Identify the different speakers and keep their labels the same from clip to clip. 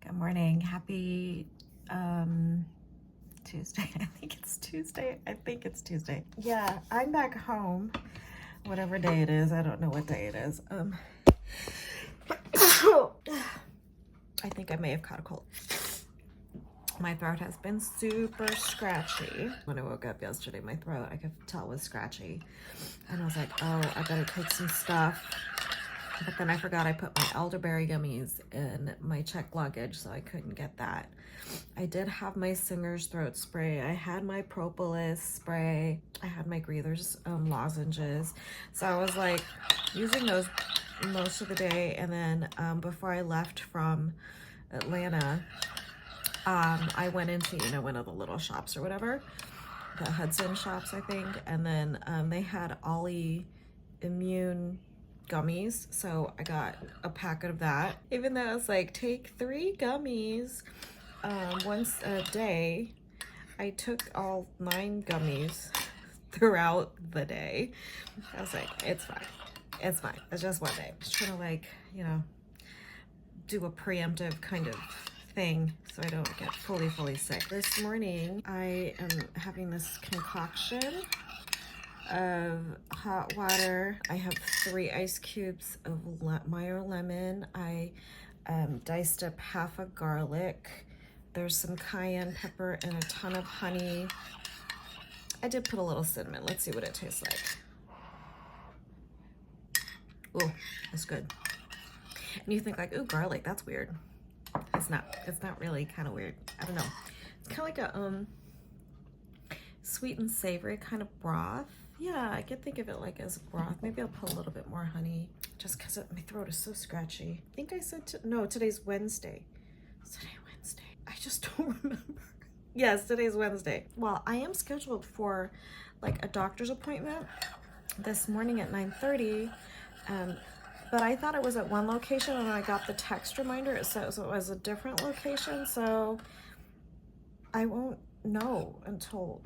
Speaker 1: Good morning. Happy Tuesday. I think it's Tuesday. Yeah, I'm back home. Whatever day it is. I don't know what day it is. I think I may have caught a cold. My throat has been super scratchy. When I woke up yesterday, my throat, I could tell, was scratchy. And I was like, oh, I better take some stuff. But then I forgot I put my elderberry gummies in my checked luggage, so I couldn't get that. I did have my Singer's throat spray. I had my propolis spray. I had my Greether's lozenges. So I was like using those most of the day. And then before I left from Atlanta, I went into, one of the little shops or whatever, the Hudson shops, I think. And then they had Ollie Immune gummies, so I got a packet of that. Even though it's like, take 3 gummies once a day, I took all 9 gummies throughout the day. I was like, it's fine, it's just one day. Just trying to do a preemptive kind of thing so I don't get fully sick. This morning I am having this concoction of hot water. I have 3 ice cubes of Meyer lemon. I diced up half a garlic. There's some cayenne pepper and a ton of honey. I did put a little cinnamon. Let's see what it tastes like. Oh, that's good. And you think like, ooh, garlic, that's weird. It's not really, kind of weird. I don't know. It's kind of like a sweet and savory kind of broth. Yeah, I could think of it like as broth. Maybe I'll put a little bit more honey just because my throat is so scratchy. I think I said, no, today's Wednesday. Is today Wednesday? I just don't remember. Yes, today's Wednesday. Well, I am scheduled for like a doctor's appointment this morning at 9:30. But I thought it was at one location and I got the text reminder. It says it was a different location. So I won't know until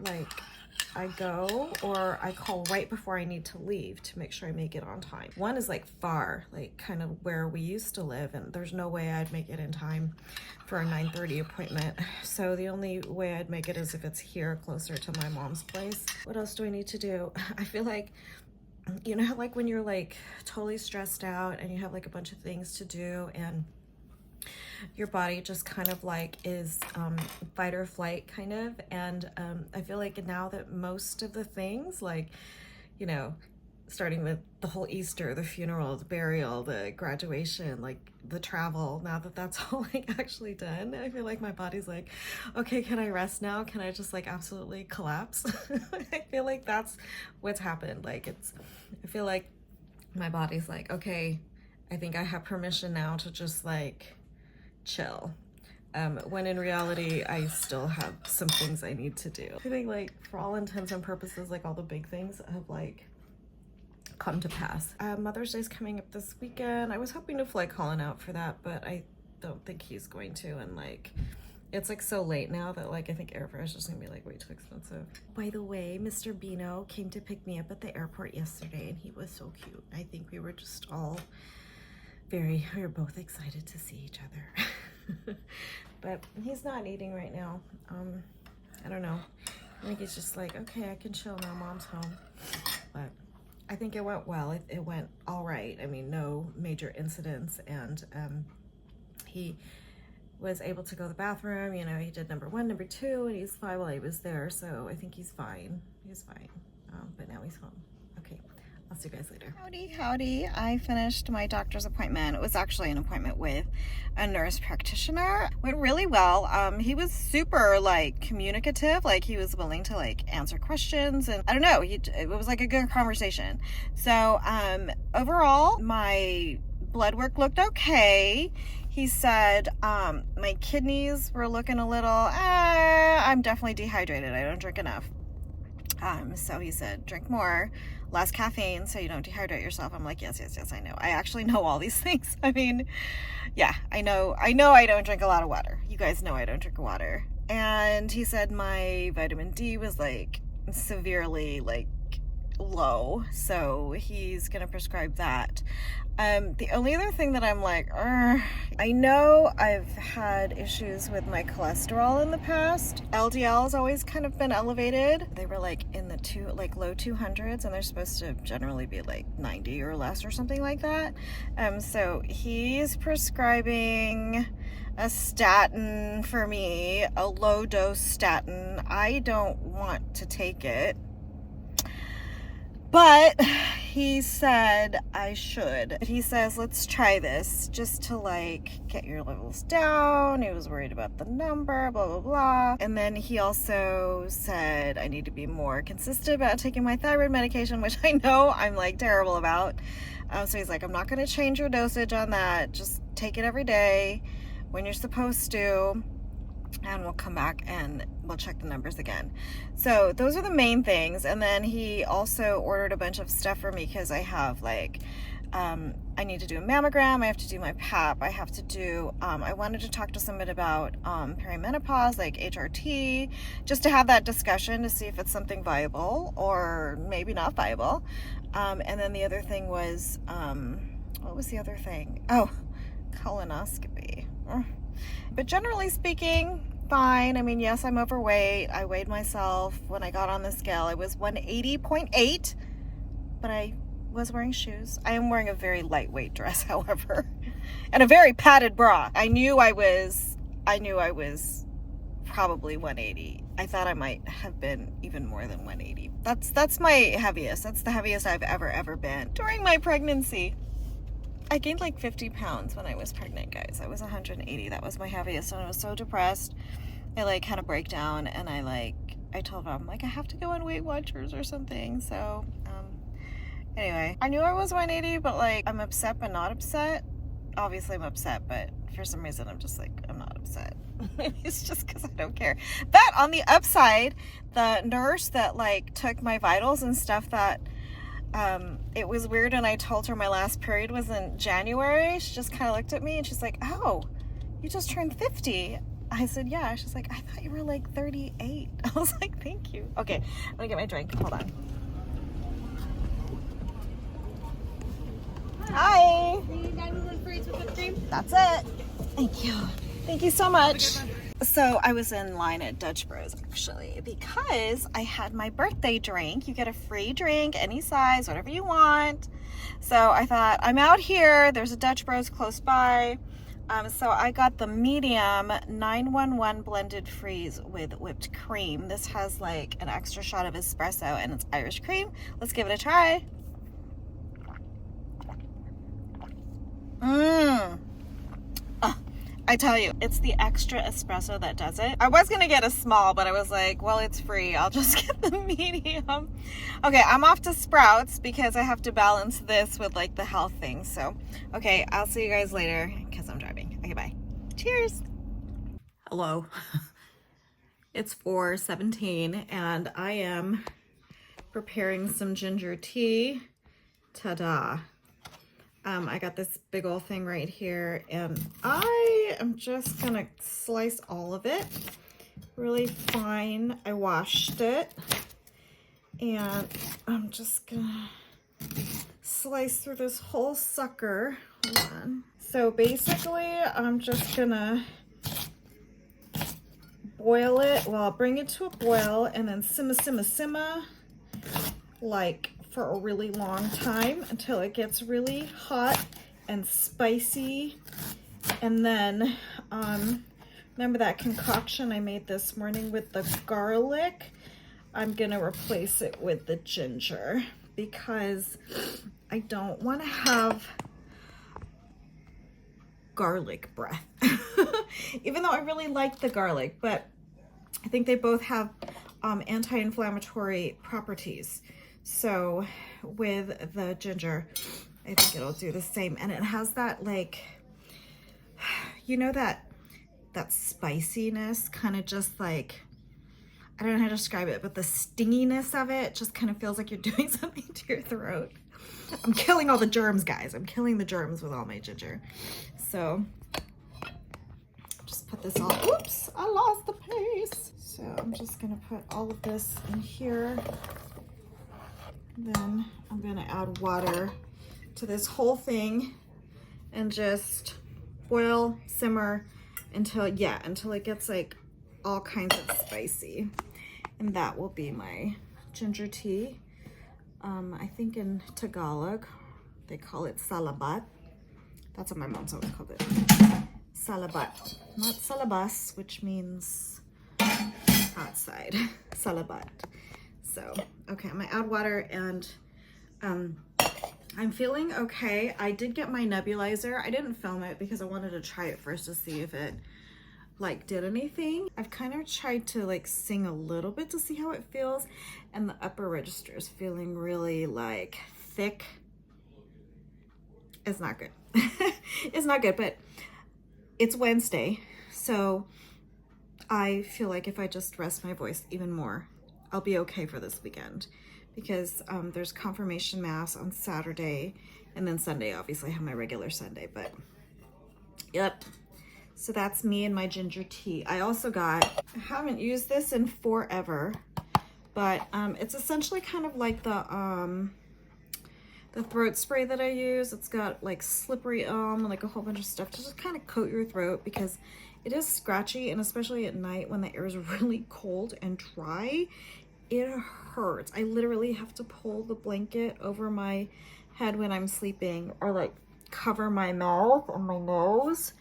Speaker 1: I go or I call right before I need to leave to make sure I make it on time. One is far, kind of where we used to live, and there's no way I'd make it in time for a 9:30 appointment. So the only way I'd make it is if it's here closer to my mom's place. What else do I need to do? I feel like, you know how when you're totally stressed out and you have a bunch of things to do and your body just kind of is fight or flight kind of, and I feel like now that most of the things starting with the whole Easter, the funeral, the burial, the graduation, the travel, now that that's all actually done, I feel like my body's okay, can I rest now? Can I just absolutely collapse? I feel like that's what's happened. I feel like my body's okay, I think I have permission now to just chill, when in reality I still have some things I need to do. I think for all intents and purposes all the big things have come to pass. Mother's Day's coming up this weekend. I was hoping to fly Colin out for that, but I don't think he's going to, and it's so late now that I think airfare is just gonna be way too expensive. By the way, Mr. Bino came to pick me up at the airport yesterday and he was so cute. I think we were just all we were both excited to see each other. But he's not eating right now. I don't know. I think he's just okay, I can chill now, mom's home. But I think it went well. It went all right. I mean, no major incidents, and he was able to go to the bathroom. He did number 1, number 2, and he's fine while he was there. So I think he's fine. He's fine. But now he's home. Okay. I'll see you guys later. Howdy. I finished my doctor's appointment. It was actually an appointment with a nurse practitioner. Went really well. He was super communicative. He was willing to answer questions, and I don't know, it was a good conversation. So overall my blood work looked okay. He said my kidneys were looking a little, I'm definitely dehydrated. I don't drink enough. So he said, drink more, less caffeine so you don't dehydrate yourself. I'm like, yes, I know. I actually know all these things. I mean, yeah, I know I don't drink a lot of water. You guys know I don't drink water. And he said my vitamin D was severely low, so he's gonna prescribe that. The only other thing that I'm like, I know I've had issues with my cholesterol in the past. LDL has always kind of been elevated. They were like in the low 200s, and they're supposed to generally be like 90 or less or something like that. So he's prescribing a statin for me, a low dose statin. I don't want to take it, but he said I should. He says, let's try this just to like get your levels down. He was worried about the number, blah, blah, blah. And then he also said I need to be more consistent about taking my thyroid medication, which I know I'm like terrible about. So he's like, I'm not going to change your dosage on that. Just take it every day when you're supposed to, and we'll come back and we'll check the numbers again. So those are the main things. And then he also ordered a bunch of stuff for me because I have like, I need to do a mammogram, I have to do my PAP, I have to do, I wanted to talk to somebody about perimenopause, like HRT, just to have that discussion to see if it's something viable or maybe not viable. And then the other thing was, what was the other thing? Oh, colonoscopy. But generally speaking, fine. I mean, yes, I'm overweight. I weighed myself when I got on the scale. I was 180.8, but I was wearing shoes. I am wearing a very lightweight dress, however, and a very padded bra. I knew I was probably 180. I thought I might have been even more than 180. That's my heaviest. That's the heaviest I've ever been during my pregnancy. I gained like 50 pounds when I was pregnant, guys. I was 180. That was my heaviest, and I was so depressed. I like had a breakdown, and I told Rob, I'm like, I have to go on Weight Watchers or something. So anyway, I knew I was 180, but like I'm upset but not upset. Obviously I'm upset, but for some reason I'm just like, I'm not upset. Maybe it's just because I don't care. But on the upside, the nurse that like took my vitals and stuff, that it was weird, and I told her my last period was in January. She just kind of looked at me and she's like, oh, you just turned 50. I said, yeah. She's like, I thought you were like 38. I was like, thank you. Okay, I'm gonna get my drink. Hold on. Hi. That's it. Thank you. Thank you so much. So I was in line at Dutch Bros actually because I had my birthday drink. You get a free drink, any size, whatever you want. So I thought, I'm out here. There's a Dutch Bros close by. So I got the medium 911 blended freeze with whipped cream. This has like an extra shot of espresso and it's Irish cream. Let's give it a try. I tell you, it's the extra espresso that does it. I was gonna get a small, but I was like, well, it's free. I'll just get the medium. Okay, I'm off to Sprouts because I have to balance this with like the health thing. So, okay, I'll see you guys later because I'm driving. Okay, bye. Cheers. Hello. It's 4:17 and I am preparing some ginger tea. Ta-da. I got this big old thing right here, and I am just gonna slice all of it really fine. I washed it, and I'm just gonna slice through this whole sucker. Hold on. So basically, I'm just gonna boil it. Well, I'll bring it to a boil and then simmer, like for a really long time until it gets really hot and spicy. And then remember that concoction I made this morning with the garlic? I'm gonna replace it with the ginger because I don't want to have garlic breath. Even though I really like the garlic, but I think they both have anti-inflammatory properties. So with the ginger, I think it'll do the same. And it has that, like, you know, that spiciness, kind of just like, I don't know how to describe it, but the stinginess of it just kind of feels like you're doing something to your throat. I'm killing all the germs, guys. I'm killing the germs with all my ginger. So just put this all, oops, I lost the pace. So I'm just gonna put all of this in here. Then I'm gonna add water to this whole thing and just boil, simmer until it gets like all kinds of spicy. And that will be my ginger tea. I think in Tagalog, they call it salabat. That's what my mom's always called it. Salabat, not salabas, which means outside. Salabat. So, okay, I'm gonna add water and I'm feeling okay. I did get my nebulizer. I didn't film it because I wanted to try it first to see if it like did anything. I've kind of tried to like sing a little bit to see how it feels, and the upper register is feeling really like thick. It's not good. It's not good, but it's Wednesday, so I feel like if I just rest my voice even more, I'll be okay for this weekend, because there's confirmation mass on Saturday, and then Sunday, obviously I have my regular Sunday, but yep. So that's me and my ginger tea. I also got, I haven't used this in forever, but it's essentially kind of like the throat spray that I use. It's got like slippery elm and like a whole bunch of stuff to just kind of coat your throat, because it is scratchy, and especially at night when the air is really cold and dry, it hurts. I literally have to pull the blanket over my head when I'm sleeping, or like cover my mouth and my nose,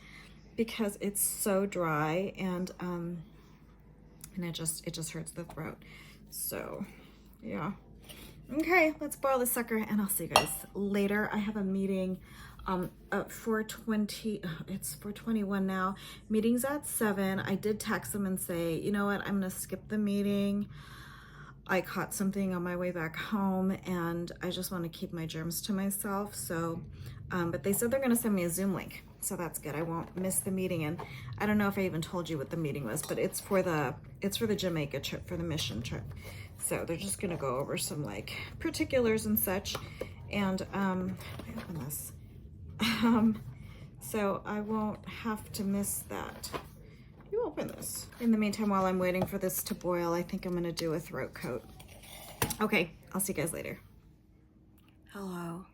Speaker 1: because it's so dry, and it just hurts the throat. So yeah. Okay, let's boil this sucker and I'll see you guys later. I have a meeting at 4:20. It's 4:21 now. Meeting's at 7. I did text them and say, you know what, I'm gonna skip the meeting. I caught something on my way back home and I just want to keep my germs to myself. So, but they said they're gonna send me a Zoom link. So that's good. I won't miss the meeting. And I don't know if I even told you what the meeting was, but it's for the Jamaica trip, for the mission trip. So they're just gonna go over some like particulars and such. And let me open this. So I won't have to miss that. You open this. In the meantime, while I'm waiting for this to boil, I think I'm gonna do a throat coat. Okay, I'll see you guys later.
Speaker 2: Hello,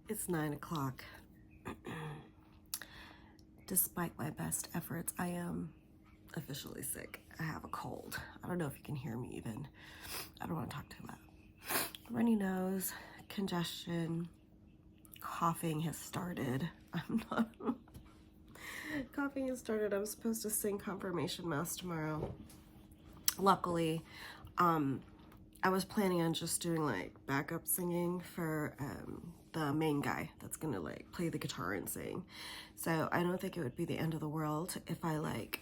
Speaker 2: it's 9 o'clock. Despite my best efforts, I am officially sick. I have a cold. I don't know if you can hear me even. I don't want to talk too loud. Runny nose, congestion, coughing has started. Coughing has started. I'm supposed to sing confirmation mass tomorrow. Luckily, I was planning on just doing like backup singing for the main guy that's gonna like play the guitar and sing. So I don't think it would be the end of the world if I like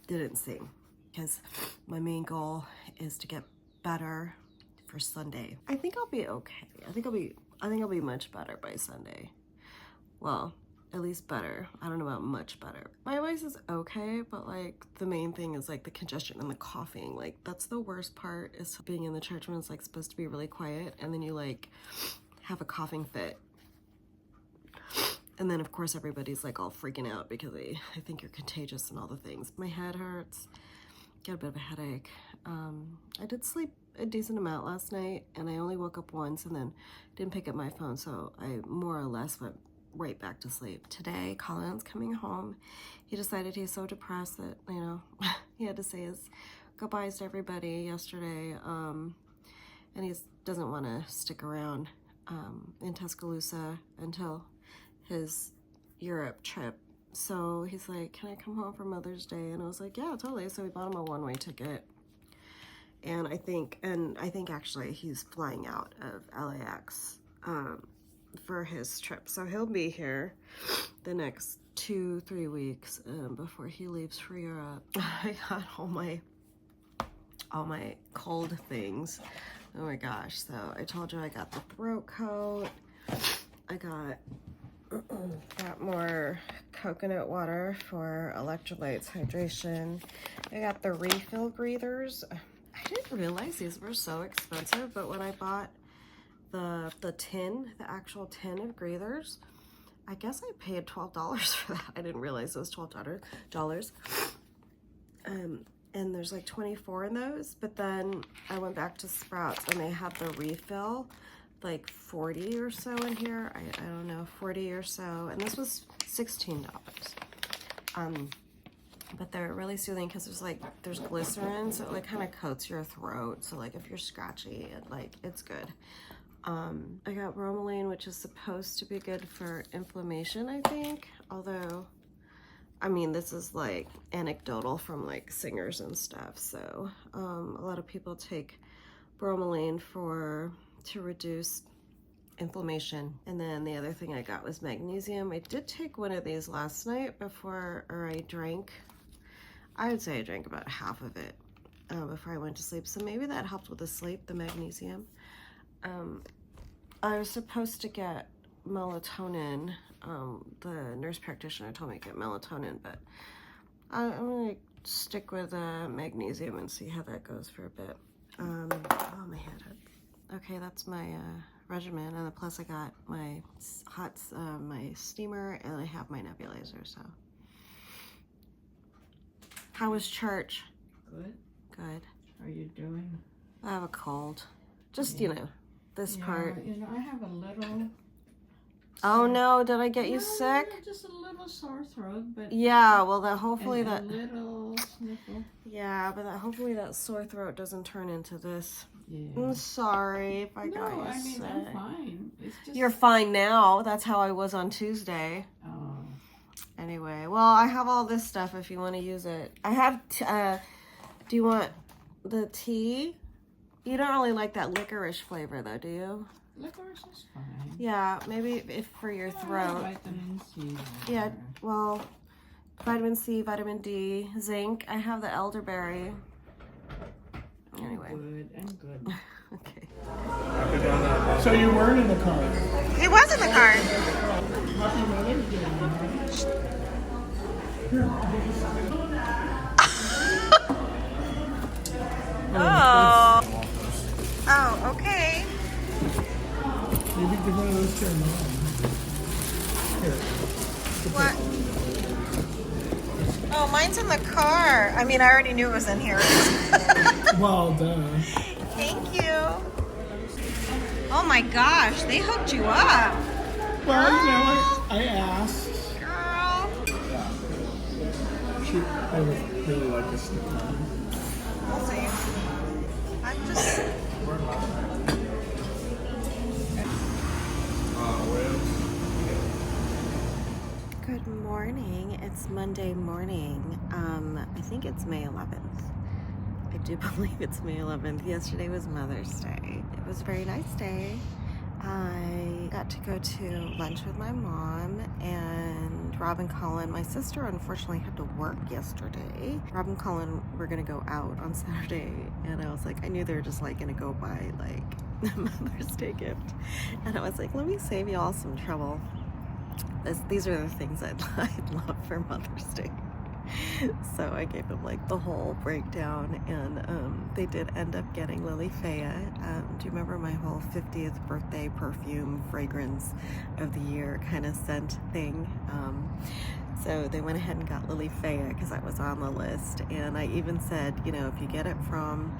Speaker 2: didn't sing, because my main goal is to get better for Sunday. I think I'll be okay. I think I'll be much better by Sunday. Well, at least better. I don't know about much better. My voice is okay, but like the main thing is like the congestion and the coughing. Like that's the worst part, is being in the church when it's like supposed to be really quiet and then you like have a coughing fit. And then of course everybody's like all freaking out because they think you're contagious and all the things. My head hurts, got a bit of a headache. I did sleep a decent amount last night and I only woke up once and then didn't pick up my phone, so I more or less went right back to sleep. Today, Colin's coming home. He decided he's so depressed that, you know, he had to say his goodbyes to everybody yesterday, and he doesn't want to stick around in Tuscaloosa until his Europe trip. So he's like, can I come home for Mother's Day? And I was like, yeah, totally. So we bought him a one-way ticket. And I think actually he's flying out of LAX for his trip. So he'll be here the next 2-3 weeks before he leaves for Europe. I got all my cold things. Oh my gosh. So I told you I got the throat coat. I got more coconut water for electrolytes, hydration. I got the refill breathers. I didn't realize these were so expensive, but when I bought the actual tin of breathers, I guess I paid $12 for that. I didn't realize it was $12. and there's like 24 in those, but then I went back to Sprouts and they had the refill, like 40 or so in here. I don't know, 40 or so, and this was $16. But they're really soothing because there's glycerin, so it like kind of coats your throat. So like if you're scratchy, it's good. I got bromelain, which is supposed to be good for inflammation, I think. Although, I mean, this is like anecdotal from like singers and stuff. So a lot of people take bromelain to reduce inflammation. And then the other thing I got was magnesium. I did take one of these last night I would say I drank about half of it before I went to sleep. So maybe that helped with the sleep, the magnesium. I was supposed to get melatonin. The nurse practitioner told me to get melatonin, but I'm gonna stick with magnesium and see how that goes for a bit. Oh, my head hurts. Okay, that's my regimen, and plus I got my my steamer, and I have my nebulizer. So, how was church?
Speaker 3: Good.
Speaker 2: Good.
Speaker 3: How are you doing?
Speaker 2: I have a cold. Just this part.
Speaker 3: I have a little.
Speaker 2: Oh no! Did I get you sick?
Speaker 3: Just a little sore throat, but.
Speaker 2: Yeah. Well, a
Speaker 3: little sniffle.
Speaker 2: Yeah, but hopefully that sore throat doesn't turn into this.
Speaker 3: Yeah.
Speaker 2: I'm sorry if I got you sick.
Speaker 3: I'm fine. It's just.
Speaker 2: You're fine now. That's how I was on Tuesday.
Speaker 3: Oh.
Speaker 2: Anyway, well, I have all this stuff if you want to use it. I have. Do you want the tea? You don't really like that licorice flavor, though, do you?
Speaker 3: Licorice is fine.
Speaker 2: Yeah, maybe if for your throat.
Speaker 3: Vitamin C.
Speaker 2: Yeah, well, vitamin C, vitamin D, zinc. I have the elderberry. Anyway.
Speaker 3: Good and good.
Speaker 2: Okay.
Speaker 4: So you weren't in the car?
Speaker 2: It was in the car.
Speaker 4: Happy Mother's Day.
Speaker 2: Oh. Oh, okay.
Speaker 4: Maybe give one of those to your mom. Here.
Speaker 2: What? Oh, mine's in the car. I mean, I already knew it was in here.
Speaker 4: Well done.
Speaker 2: Thank you. Oh my gosh, they hooked you up.
Speaker 4: Well, I asked.
Speaker 2: Girl.
Speaker 4: I would really like to stick on.
Speaker 2: We'll see. I'm just... Good morning. It's Monday morning. I think it's May 11th. I do believe it's May 11th. Yesterday was Mother's Day. It was a very nice day. I got to go to lunch with my mom and Rob and Colin. My sister unfortunately had to work yesterday. Rob and Colin were gonna go out on Saturday, and I was like, I knew they were just like gonna go buy like a Mother's Day gift, and I was like, let me save y'all some trouble. These are the things I'd love for Mother's Day. So I gave them like the whole breakdown, and they did end up getting Lily Faya. Do you remember my whole 50th birthday perfume fragrance of the year kind of scent thing? So they went ahead and got Lily Faya because I was on the list, and I even said, if you get it from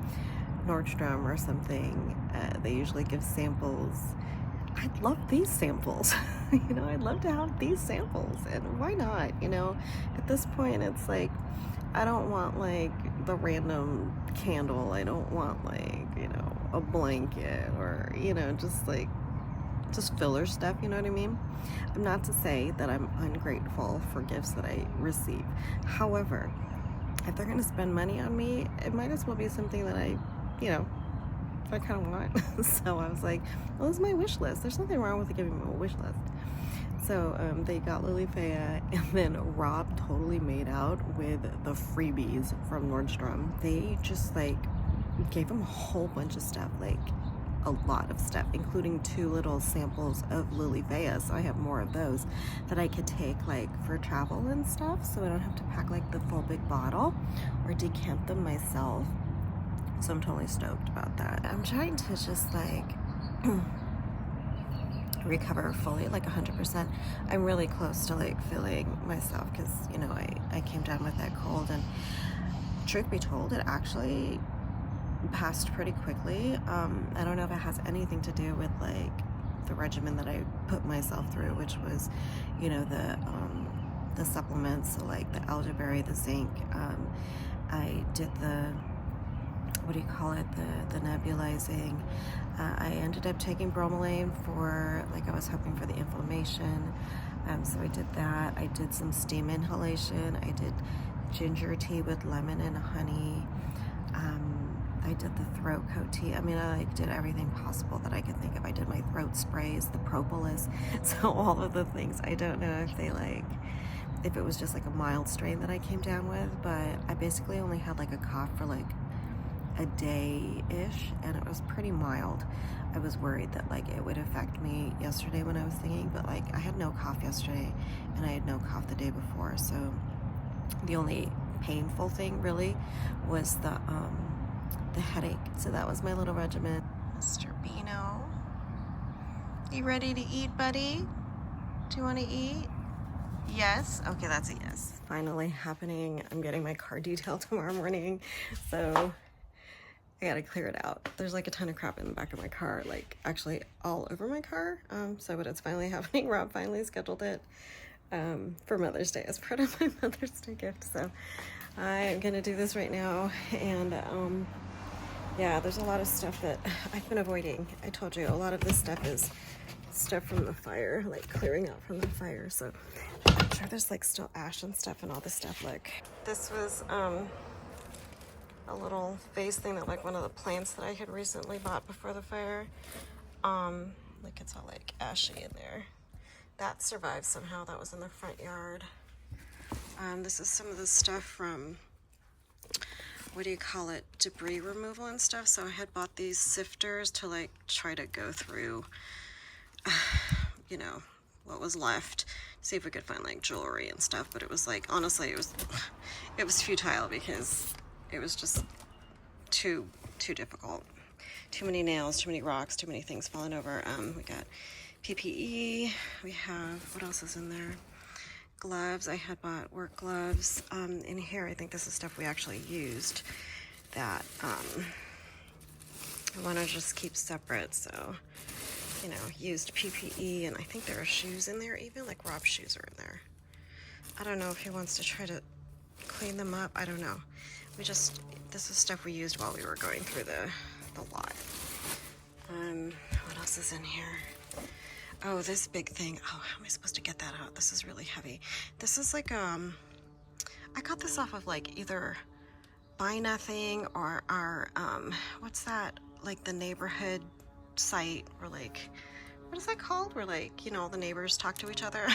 Speaker 2: Nordstrom or something, they usually give samples. I'd love these samples. I'd love to have these samples, and why not? At this point, it's like, I don't want like the random candle. I don't want like, a blanket or, just filler stuff, you know what I mean? I'm not to say that I'm ungrateful for gifts that I receive. However, if they're gonna spend money on me, it might as well be something that I kind of want. So I was like, well, this is my wish list. There's nothing wrong with giving me a wish list. So they got Lily Faya, and then Rob totally made out with the freebies from Nordstrom. They just like gave him a whole bunch of stuff, like a lot of stuff, including 2 little samples of Lily Faya. So I have more of those that I could take like for travel and stuff, so I don't have to pack like the full big bottle or decant them myself. So I'm totally stoked about that. I'm trying to just like recover fully, like 100%. I'm really close to like feeling myself because, I came down with that cold, and truth be told, it actually passed pretty quickly. I don't know if it has anything to do with like the regimen that I put myself through, which was, you know, the supplements, so like the elderberry, the zinc. I did the, what do you call it, the nebulizing. I ended up taking bromelain for, like, I was hoping for the inflammation. So I did that. I did some steam inhalation. I did ginger tea with lemon and honey. I did the throat coat tea. I mean, I like did everything possible that I could think of. I did my throat sprays, the propolis, so all of the things. I don't know if they like, if it was just like a mild strain that I came down with, but I basically only had like a cough for like a day-ish, and it was pretty mild. I was worried that like it would affect me yesterday when I was thinking, but like I had no cough yesterday and I had no cough the day before, so the only painful thing really was the headache. So that was my little regimen. Mr. Beano, you ready to eat, buddy? Do you want to eat? Yes? Okay, that's a yes. Finally happening. I'm getting my car detailed tomorrow morning, so I gotta clear it out. There's like a ton of crap in the back of my car, like actually all over my car. But it's finally happening. Rob finally scheduled it for Mother's Day as part of my Mother's Day gift. So I'm gonna do this right now. And yeah, there's a lot of stuff that I've been avoiding. I told you a lot of this stuff is stuff from the fire, like clearing out from the fire. So I'm sure there's like still ash and stuff and all this stuff. Look, this was a little vase thing that like one of the plants that I had recently bought before the fire. Like it's all like ashy in there. That survived somehow. That was in the front yard. This is some of the stuff from, what do you call it, debris removal and stuff. So I had bought these sifters to like try to go through, you know, what was left, see if we could find like jewelry and stuff. But it was like, honestly, it was futile because it was just too difficult. Too many nails, too many rocks, too many things falling over. We got PPE. We have, what else is in there? Gloves. I had bought work gloves. In here, I think this is stuff we actually used that I want to just keep separate. So, you know, used PPE, and I think there are shoes in there even, like Rob's shoes are in there. I don't know if he wants to try to clean them up. I don't know. This is stuff we used while we were going through the lot. What else is in here? Oh, this big thing. Oh, how am I supposed to get that out? This is really heavy. This is like, I got this off of like either Buy Nothing or our, what's that? Like the neighborhood site, or like, what is that called? Where like, you know, all the neighbors talk to each other.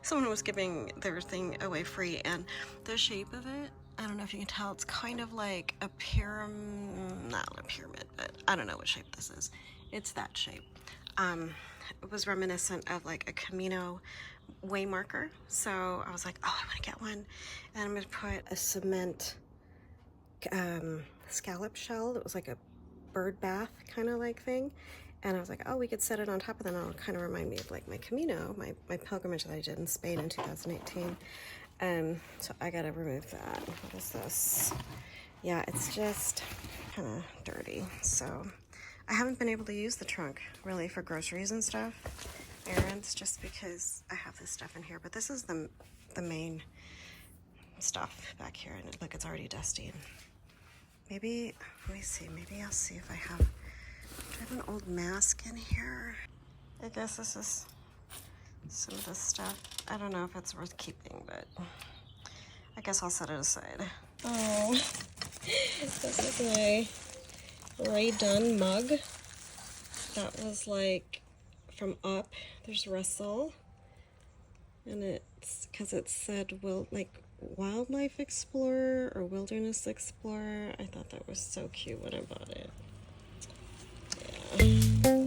Speaker 2: Someone was giving their thing away free, and the shape of it, I don't know if you can tell, it's kind of like a pyramid, not a pyramid, but I don't know what shape this is. It's that shape. It was reminiscent of like a Camino way marker. So I was like, oh, I want to get one. And I'm going to put a cement scallop shell that was like a bird bath kind of like thing. And I was like, oh, we could set it on top of them. It'll kind of remind me of like my Camino, my pilgrimage that I did in Spain in 2018. So I got to remove that. What is this? Yeah, it's just kind of dirty. So I haven't been able to use the trunk really for groceries and stuff, errands, just because I have this stuff in here. But this is the main stuff back here, and look, it's already dusty. And maybe, let me see, maybe I'll see if I have, do I have an old mask in here? I guess this is some of the stuff. I don't know if it's worth keeping, but I guess I'll set it aside. Oh, this is my Ray Dunn mug. That was like from Up. There's Russell, and it's because it said, well, like Wildlife Explorer or Wilderness Explorer. I thought that was so cute when I bought it. Yeah.